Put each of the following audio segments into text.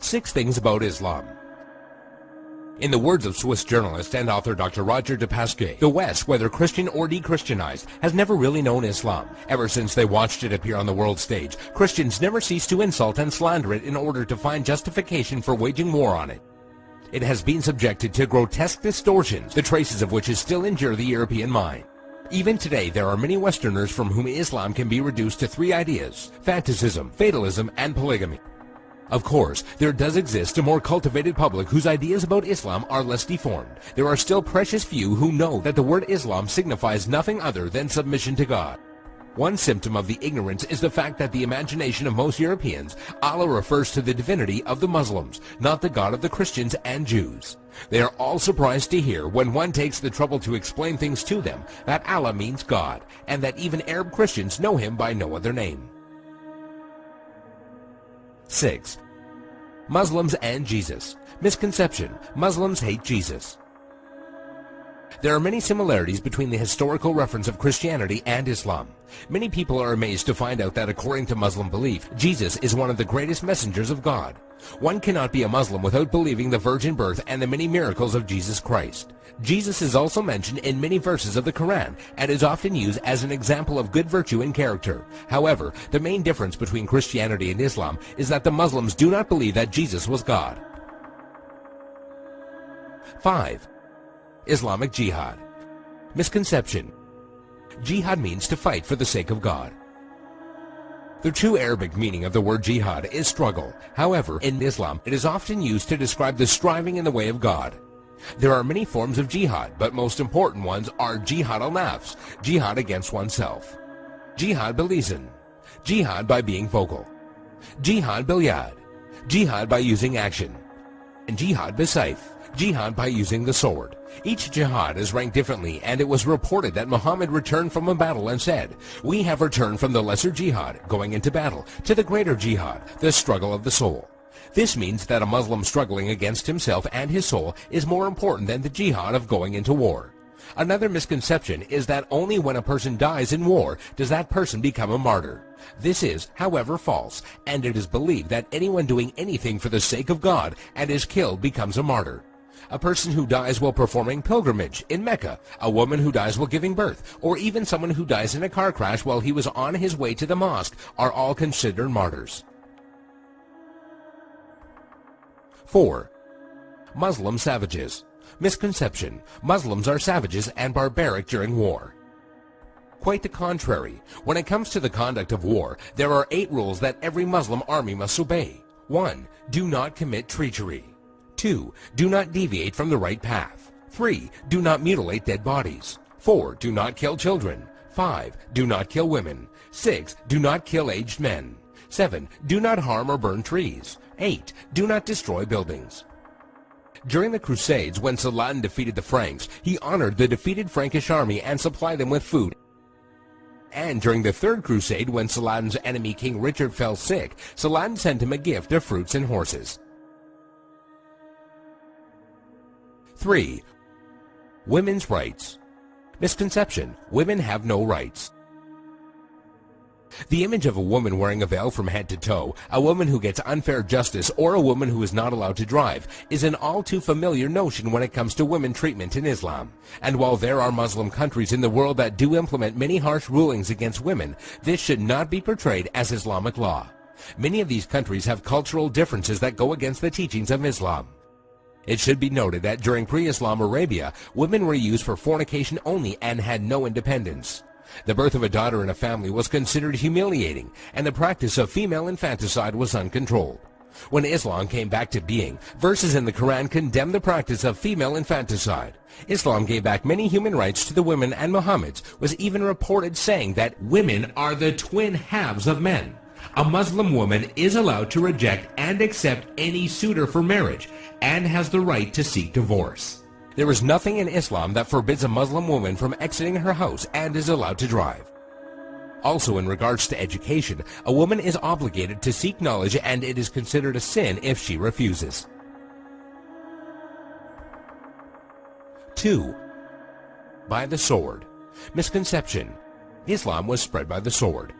6 Things About Islam. In the words of Swiss journalist and author Dr. Roger de Pasquier, the West, whether Christian or de-Christianized, has never really known Islam. Ever since they watched it appear on the world stage, Christians never cease to insult and slander it in order to find justification for waging war on it. It has been subjected to grotesque distortions, the traces of which still injure the European mind. Even today, there are many Westerners from whom Islam can be reduced to 3 ideas: fanaticism, fatalism, and polygamy. Of course, there does exist a more cultivated public whose ideas about Islam are less deformed. There are still precious few who know that the word Islam signifies nothing other than submission to God. One symptom of the ignorance is the fact that the imagination of most Europeans, Allah refers to the divinity of the Muslims, not the God of the Christians and Jews. They are all surprised to hear, when one takes the trouble to explain things to them, that Allah means God, and that even Arab Christians know him by no other name. 6. Muslims and Jesus. Misconception: Muslims hate Jesus. There are many similarities between the historical reference of Christianity and Islam. Many people are amazed to find out that according to Muslim belief, Jesus is one of the greatest messengers of God. One cannot be a Muslim without believing the virgin birth and the many miracles of Jesus Christ. Jesus is also mentioned in many verses of the Quran and is often used as an example of good virtue and character. However, the main difference between Christianity and Islam is that the Muslims do not believe that Jesus was God. 5. Islamic Jihad. Misconception: Jihad means to fight for the sake of God. The true Arabic meaning of the word jihad is struggle. However, in Islam, it is often used to describe the striving in the way of God. There are many forms of jihad, but most important ones are jihad al-nafs, jihad against oneself, jihad bil-lisan, jihad by being vocal, jihad bil-yad, jihad by using action, and jihad bis-sayf, jihad by using the sword. Each jihad is ranked differently, and it was reported that Muhammad returned from a battle and said, "We have returned from the lesser jihad, going into battle, to the greater jihad, the struggle of the soul." This means that a Muslim struggling against himself and his soul is more important than the jihad of going into war. Another misconception is that only when a person dies in war does that person become a martyr. This is, however, false, and it is believed that anyone doing anything for the sake of God and is killed becomes a martyr. A person who dies while performing pilgrimage in Mecca, a woman who dies while giving birth, or even someone who dies in a car crash while he was on his way to the mosque are all considered martyrs. 4. Muslim savages. Misconception: Muslims are savages and barbaric during war. Quite the contrary. When it comes to the conduct of war, there are 8 rules that every Muslim army must obey. 1. Do not commit treachery. 2. Do not deviate from the right path. 3. Do not mutilate dead bodies. 4. Do not kill children. 5. Do not kill women. 6. Do not kill aged men. 7. Do not harm or burn trees. 8. Do not destroy buildings. During the Crusades, when Saladin defeated the Franks, he honored the defeated Frankish army and supplied them with food. And during the Third Crusade, when Saladin's enemy King Richard fell sick, Saladin sent him a gift of fruits and horses. 3. Women's rights. Misconception: Women have no rights. The image of a woman wearing a veil from head to toe, a woman who gets unfair justice, or a woman who is not allowed to drive is an all too familiar notion when it comes to women treatment in Islam. And while there are Muslim countries in the world that do implement many harsh rulings against women, this should not be portrayed as Islamic law. Many of these countries have cultural differences that go against the teachings of Islam. It should be noted that during pre-Islam Arabia, women were used for fornication only and had no independence. The birth of a daughter in a family was considered humiliating, and the practice of female infanticide was uncontrolled. When Islam came back to being, verses in the Quran condemned the practice of female infanticide. Islam gave back many human rights to the women, and Muhammad was even reported saying that women are the twin halves of men. A Muslim woman is allowed to reject and accept any suitor for marriage and has the right to seek divorce. There is nothing in Islam that forbids a Muslim woman from exiting her house and is allowed to drive. Also, in regards to education, a woman is obligated to seek knowledge, and it is considered a sin if she refuses. 2. By the sword. Misconception: Islam was spread by the sword.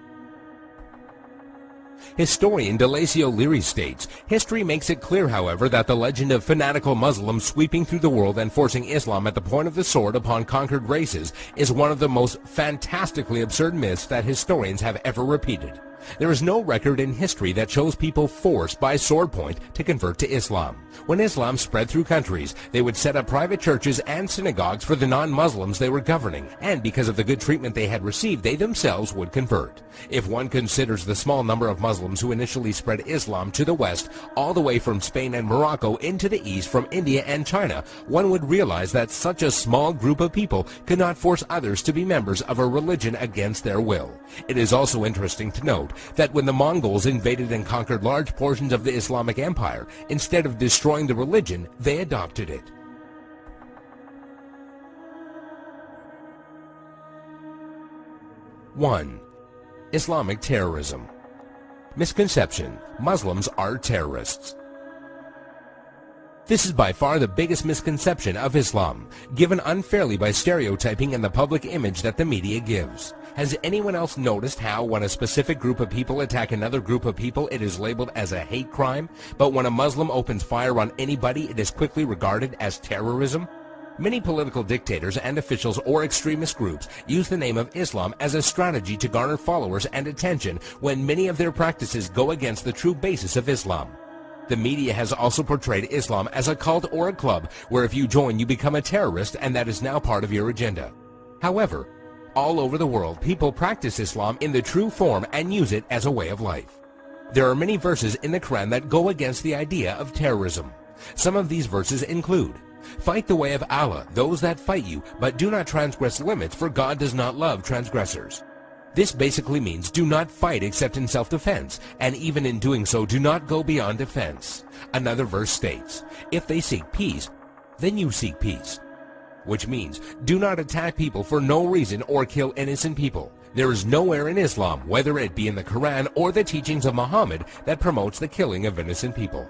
Historian Delasio Leary states, history makes it clear, however, that the legend of fanatical Muslims sweeping through the world and forcing Islam at the point of the sword upon conquered races is one of the most fantastically absurd myths that historians have ever repeated. There is no record in history that shows people forced by sword point to convert to Islam. When Islam spread through countries, they would set up private churches and synagogues for the non-Muslims they were governing, and because of the good treatment they had received, they themselves would convert. If one considers the small number of Muslims who initially spread Islam to the West, all the way from Spain and Morocco into the East from India and China, one would realize that such a small group of people could not force others to be members of a religion against their will. It is also interesting to note that when the Mongols invaded and conquered large portions of the Islamic Empire, instead of destroying the religion, they adopted it. One, Islamic terrorism. Misconception: Muslims are terrorists. This is by far the biggest misconception of Islam, given unfairly by stereotyping and the public image that the media gives. Has anyone else noticed how when a specific group of people attack another group of people, it is labeled as a hate crime, but when a Muslim opens fire on anybody, it is quickly regarded as terrorism? Many political dictators and officials or extremist groups use the name of Islam as a strategy to garner followers and attention when many of their practices go against the true basis of Islam. The media has also portrayed Islam as a cult or a club where if you join you become a terrorist, and that is now part of your agenda. However, all over the world people practice Islam in the true form and use it as a way of life. There are many verses in the Quran that go against the idea of terrorism. Some of these verses include, "Fight the way of Allah, those that fight you, but do not transgress limits, for God does not love transgressors." This basically means do not fight except in self-defense, and even in doing so, do not go beyond defense. Another verse states, "If they seek peace, then you seek peace," which means do not attack people for no reason or kill innocent people. There is nowhere in Islam, whether it be in the Quran or the teachings of Muhammad, that promotes the killing of innocent people.